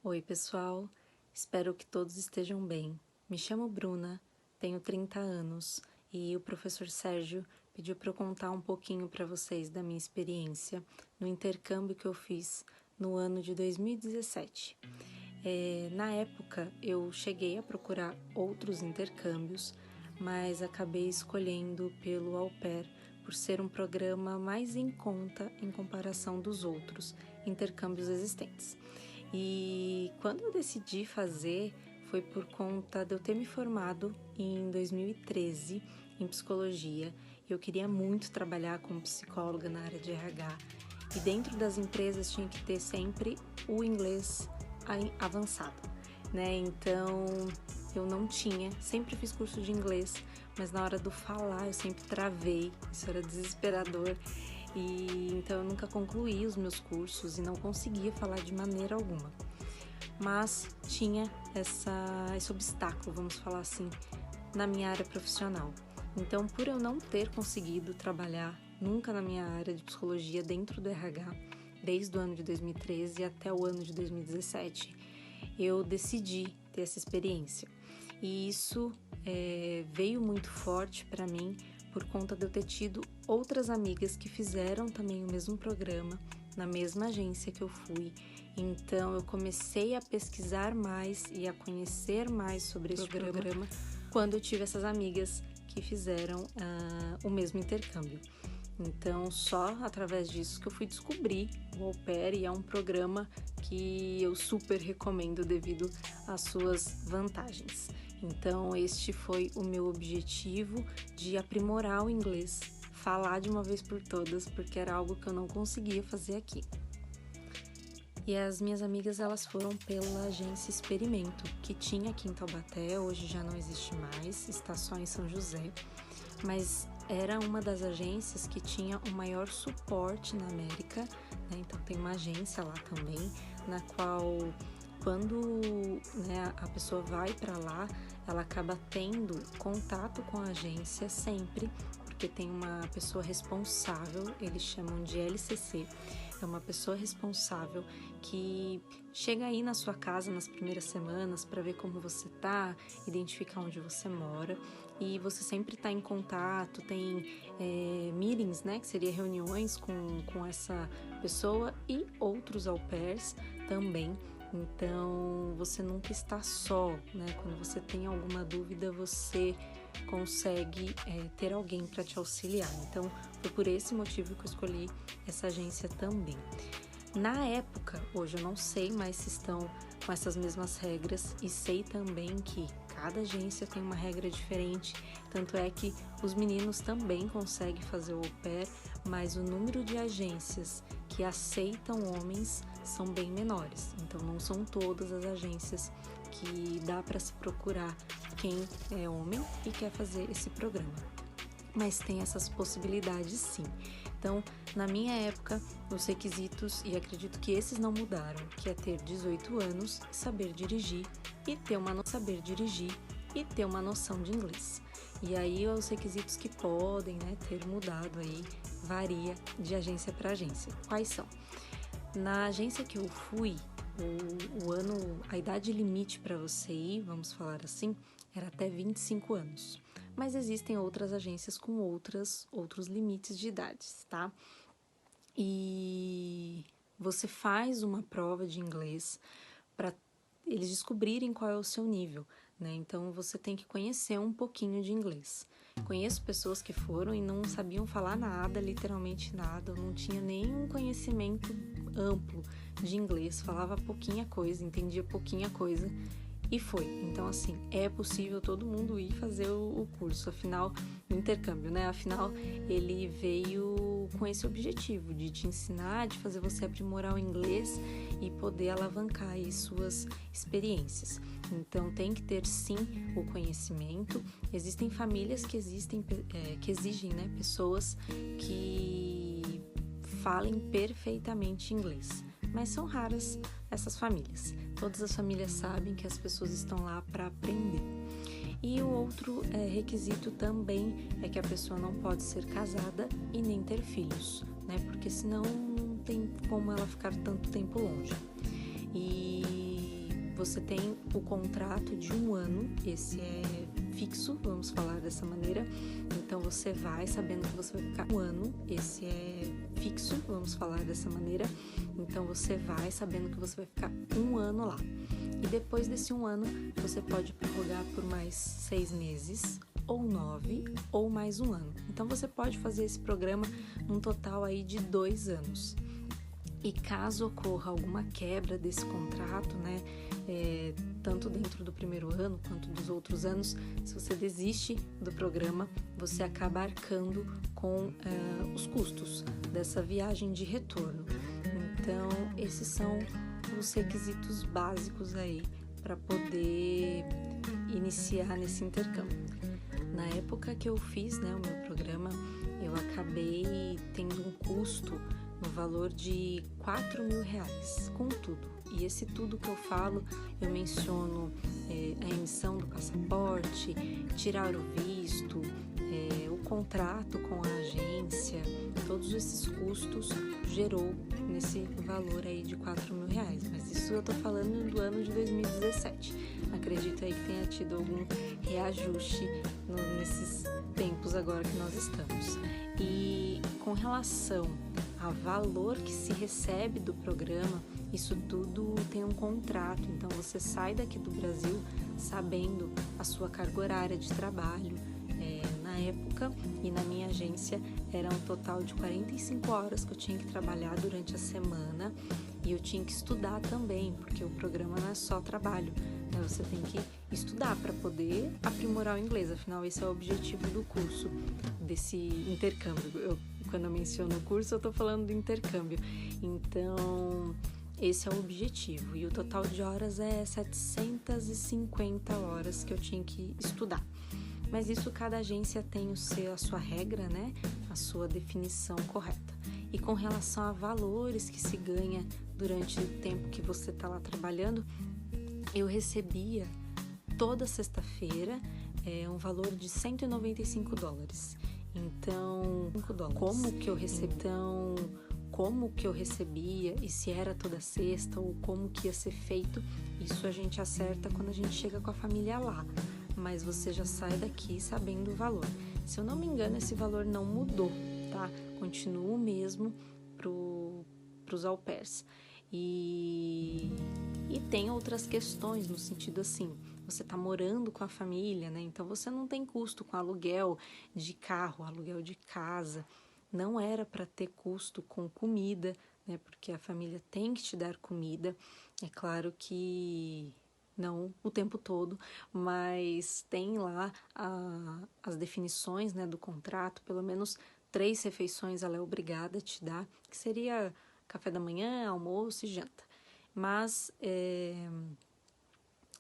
Oi, pessoal. Espero que todos estejam bem. Me chamo Bruna, tenho 30 anos e o professor Sérgio pediu para eu contar um pouquinho para vocês da minha experiência no intercâmbio que eu fiz no ano de 2017. Na época, eu cheguei a procurar outros intercâmbios, mas acabei escolhendo pelo Au Pair por ser um programa mais em conta em comparação dos outros intercâmbios existentes. E quando eu decidi fazer, foi por conta de eu ter me formado em 2013 em psicologia. Eu queria muito trabalhar como psicóloga na área de RH. E dentro das empresas tinha que ter sempre o inglês avançado, né? Então eu não tinha, sempre fiz curso de inglês, mas na hora do falar eu sempre travei, isso era desesperador. E então eu nunca concluí os meus cursos e não conseguia falar de maneira alguma. Mas tinha esse obstáculo, vamos falar assim, na minha área profissional. Então, por eu não ter conseguido trabalhar nunca na minha área de psicologia dentro do RH, desde o ano de 2013 até o ano de 2017, eu decidi ter essa experiência. E isso veio muito forte para mim por conta de eu ter tido outras amigas que fizeram também o mesmo programa na mesma agência que eu fui. Então eu comecei a pesquisar mais e a conhecer mais sobre esse programa quando eu tive essas amigas que fizeram o mesmo intercâmbio. Então só através disso que eu fui descobrir o Au Pair, e é um programa que eu super recomendo devido às suas vantagens. Então este foi o meu objetivo de aprimorar o inglês, falar de uma vez por todas, porque era algo que eu não conseguia fazer aqui. E as minhas amigas, elas foram pela agência Experimento, que tinha aqui em Taubaté, hoje já não existe mais, está só em São José, mas era uma das agências que tinha o maior suporte na América, né? Então tem uma agência lá também, na qual quando a pessoa vai para lá, ela acaba tendo contato com a agência sempre, porque tem uma pessoa responsável, eles chamam de LCC, é uma pessoa responsável que chega aí na sua casa nas primeiras semanas para ver como você tá, identificar onde você mora, e você sempre está em contato, tem meetings, né, que seria reuniões com essa pessoa e outros au pairs também. Então você nunca está só, né? Quando você tem alguma dúvida, você consegue ter alguém para te auxiliar. Então foi por esse motivo que eu escolhi essa agência também. Na época, hoje eu não sei mais se estão com essas mesmas regras, e sei também que cada agência tem uma regra diferente, tanto é que os meninos também conseguem fazer o au pair, mas o número de agências que aceitam homens são bem menores, então não são todas as agências que dá para se procurar quem é homem e quer fazer esse programa, mas tem essas possibilidades sim. Então, na minha época, os requisitos, e acredito que esses não mudaram, que é ter 18 anos, saber dirigir e ter uma noção de inglês. E aí os requisitos que podem, ter mudado aí, varia de agência para agência. Quais são? Na agência que eu fui, a idade limite para você ir, vamos falar assim, era até 25 anos. Mas existem outras agências com outros limites de idades, tá? E você faz uma prova de inglês para eles descobrirem qual é o seu nível, né? Então você tem que conhecer um pouquinho de inglês. Conheço pessoas que foram e não sabiam falar nada, literalmente nada, não tinha nenhum conhecimento amplo de inglês, falava pouquinha coisa, entendia pouquinha coisa e foi. Então, assim, é possível todo mundo ir fazer o curso, afinal, o intercâmbio, né? Afinal, ele veio com esse objetivo de te ensinar, de fazer você aprimorar o inglês e poder alavancar aí suas experiências. Então, tem que ter, sim, o conhecimento. Existem famílias que exigem, pessoas que falem perfeitamente inglês, mas são raras essas famílias. Todas as famílias sabem que as pessoas estão lá para aprender. E o outro requisito também é que a pessoa não pode ser casada e nem ter filhos, né? Porque senão não tem como ela ficar tanto tempo longe. E você tem o contrato de 1 ano, esse é fixo, vamos falar dessa maneira. Então você vai sabendo que você vai ficar 1 ano, esse é fixo, vamos falar dessa maneira. Então você vai sabendo que você vai ficar 1 ano lá. E depois desse 1 ano, você pode prorrogar por mais 6 meses, ou 9, ou mais 1 ano. Então você pode fazer esse programa num total aí de 2 anos. E caso ocorra alguma quebra desse contrato, né, tanto dentro do primeiro ano quanto dos outros anos, se você desiste do programa, você acaba arcando com os custos dessa viagem de retorno. Então, esses são os requisitos básicos aí para poder iniciar nesse intercâmbio. Na época que eu fiz, né, o meu programa, eu acabei tendo um custo no valor de R$4.000, com tudo. E esse tudo que eu falo, eu menciono a emissão do passaporte, tirar o visto, o contrato com a agência, todos esses custos gerou nesse valor aí de R$4.000. Mas isso eu tô falando do ano de 2017. Acredito aí que tenha tido algum reajuste nesses tempos agora que nós estamos. E com relação ao valor que se recebe do programa, isso tudo tem um contrato. Então você sai daqui do Brasil sabendo a sua carga horária de trabalho. Na época e na minha agência era um total de 45 horas que eu tinha que trabalhar durante a semana, e eu tinha que estudar também, porque o programa não é só trabalho, né? Você tem que estudar para poder aprimorar o inglês, afinal esse é o objetivo do curso, desse intercâmbio. Quando eu menciono o curso, eu estou falando do intercâmbio. Então, esse é o objetivo. E o total de horas é 750 horas que eu tinha que estudar. Mas isso, cada agência tem a sua regra, né? A sua definição correta. E com relação a valores que se ganha durante o tempo que você está lá trabalhando, eu recebia toda sexta-feira um valor de $195. Então, como que eu recebia e se era toda sexta ou como que ia ser feito, isso a gente acerta quando a gente chega com a família lá. Mas você já sai daqui sabendo o valor. Se eu não me engano, esse valor não mudou, tá? Continua o mesmo pros au pairs. E tem outras questões no sentido assim, você tá morando com a família, né? Então você não tem custo com aluguel de carro, aluguel de casa. Não era para ter custo com comida, né? Porque a família tem que te dar comida. É claro que não o tempo todo, mas tem lá as definições, né, do contrato, pelo menos 3 refeições ela é obrigada a te dar, que seria café da manhã, almoço e janta. Mas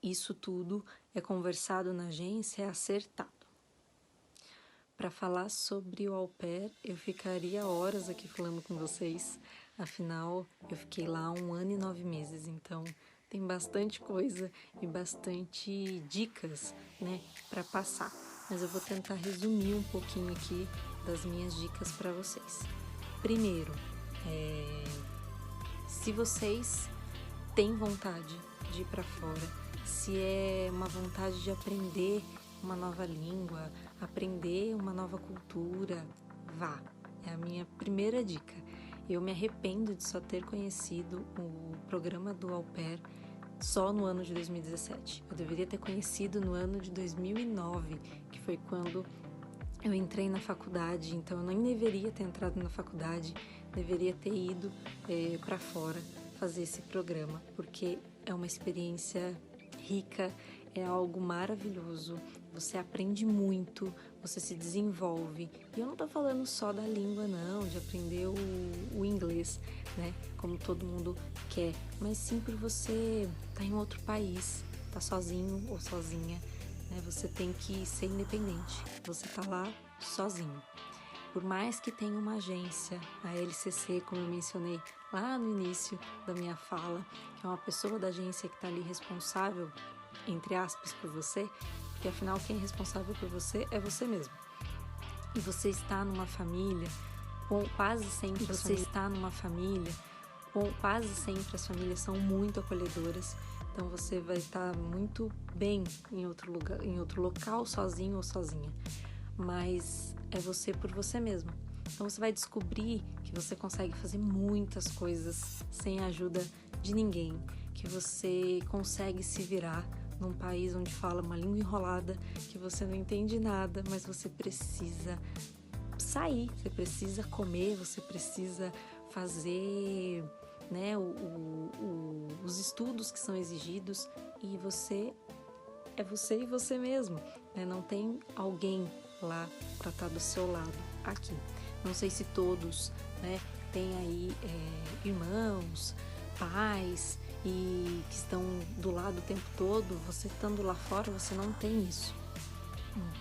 isso tudo é conversado na agência, é acertado. Para falar sobre o au pair, eu ficaria horas aqui falando com vocês, afinal eu fiquei lá 1 ano e 9 meses, então tem bastante coisa e bastante dicas, né, para passar. Mas eu vou tentar resumir um pouquinho aqui das minhas dicas para vocês. Primeiro, se vocês têm vontade de ir para fora, se é uma vontade de aprender uma nova língua, aprender uma nova cultura, vá. É a minha primeira dica. Eu me arrependo de só ter conhecido o programa do au pair só no ano de 2017. Eu deveria ter conhecido no ano de 2009, que foi quando eu entrei na faculdade. Então eu nem deveria ter entrado na faculdade, deveria ter ido para fora fazer esse programa, porque é uma experiência rica, é algo maravilhoso, você aprende muito, você se desenvolve. E eu não tô falando só da língua não, de aprender o inglês, né, como todo mundo quer, mas sim por você estar em outro país, tá sozinho ou sozinha, né, você tem que ser independente, você tá lá sozinho. Por mais que tenha uma agência, a LCC, como eu mencionei lá no início da minha fala, que é uma pessoa da agência que está ali responsável, entre aspas, por você, porque afinal quem é responsável por você é você mesmo. E você está numa família, quase sempre as famílias são muito acolhedoras, Então você vai estar muito bem em outro lugar, em outro local, sozinho ou sozinha. Mas é você por você mesmo. Então você vai descobrir que você consegue fazer muitas coisas sem a ajuda de ninguém, que você consegue se virar num país onde fala uma língua enrolada, que você não entende nada, mas você precisa sair, você precisa comer, você precisa fazer, né, os estudos que são exigidos, e você é você e você mesmo, né? Não tem alguém lá para estar do seu lado aqui. Não sei se todos, né, têm aí irmãos, pais e que estão do lado o tempo todo. Você estando lá fora, você não tem isso.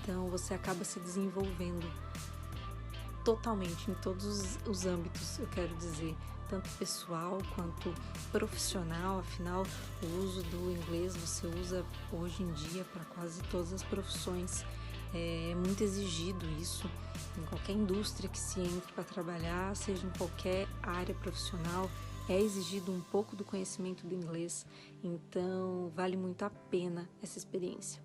Então você acaba se desenvolvendo totalmente em todos os âmbitos, eu quero dizer, tanto pessoal quanto profissional. Afinal, o uso do inglês você usa hoje em dia para quase todas as profissões. É muito exigido isso em qualquer indústria que se entre para trabalhar, seja em qualquer área profissional, é exigido um pouco do conhecimento do inglês, então vale muito a pena essa experiência.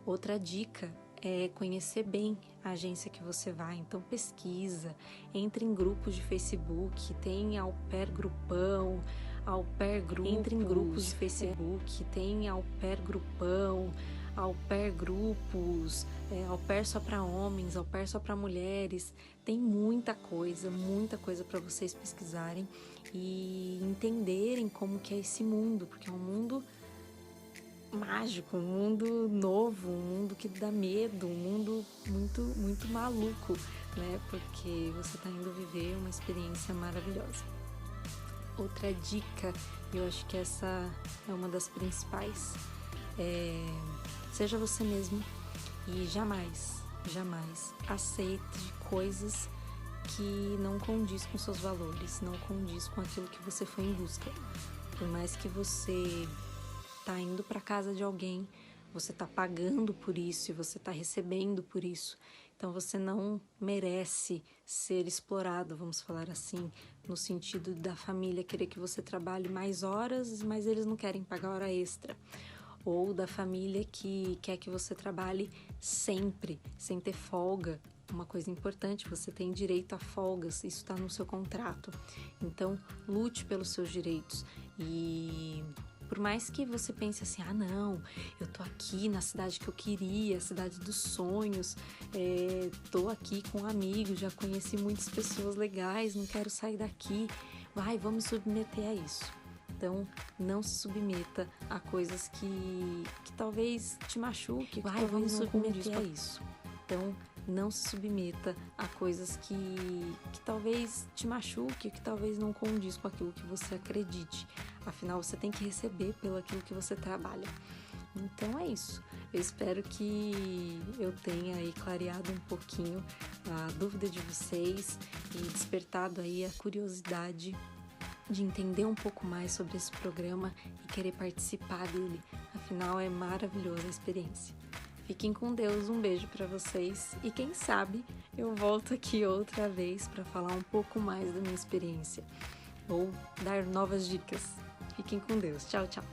Outra dica é conhecer bem a agência que você vai, então pesquisa, entre em grupos de Facebook, tem au pair grupão, au pair grupos, entre em grupos de Facebook, tem au pair grupão, au pair grupos, au pair só para homens, au pair só para mulheres. Tem muita coisa para vocês pesquisarem e entenderem como que é esse mundo, porque é um mundo mágico, um mundo novo, um mundo que dá medo, um mundo muito maluco, né? Porque você está indo viver uma experiência maravilhosa. Outra dica, eu acho que essa é uma das principais, seja você mesmo e jamais aceite coisas que não condiz com seus valores, não condiz com aquilo que você foi em busca. Por mais que você tá indo para casa de alguém, você tá pagando por isso e você tá recebendo por isso. Então você não merece ser explorado, vamos falar assim, no sentido da família querer que você trabalhe mais horas, mas eles não querem pagar hora extra. Ou da família que quer que você trabalhe sempre, sem ter folga. Uma coisa importante, você tem direito a folgas, isso está no seu contrato. Então, lute pelos seus direitos. E por mais que você pense assim, não, eu tô aqui na cidade que eu queria, cidade dos sonhos, tô aqui com amigos, já conheci muitas pessoas legais, não quero sair daqui, vamos submeter a isso. Então, não se submeta a coisas que talvez te machuque, vamos submeter a isso. Então, não se submeta a coisas que talvez te machuque, que talvez não condiz com aquilo que você acredite. Afinal, você tem que receber pelo aquilo que você trabalha. Então é isso. Eu espero que eu tenha aí clareado um pouquinho a dúvida de vocês e despertado aí a curiosidade de entender um pouco mais sobre esse programa e querer participar dele. Afinal, é maravilhosa a experiência. Fiquem com Deus, um beijo para vocês e quem sabe eu volto aqui outra vez para falar um pouco mais da minha experiência ou dar novas dicas. Fiquem com Deus. Tchau, tchau.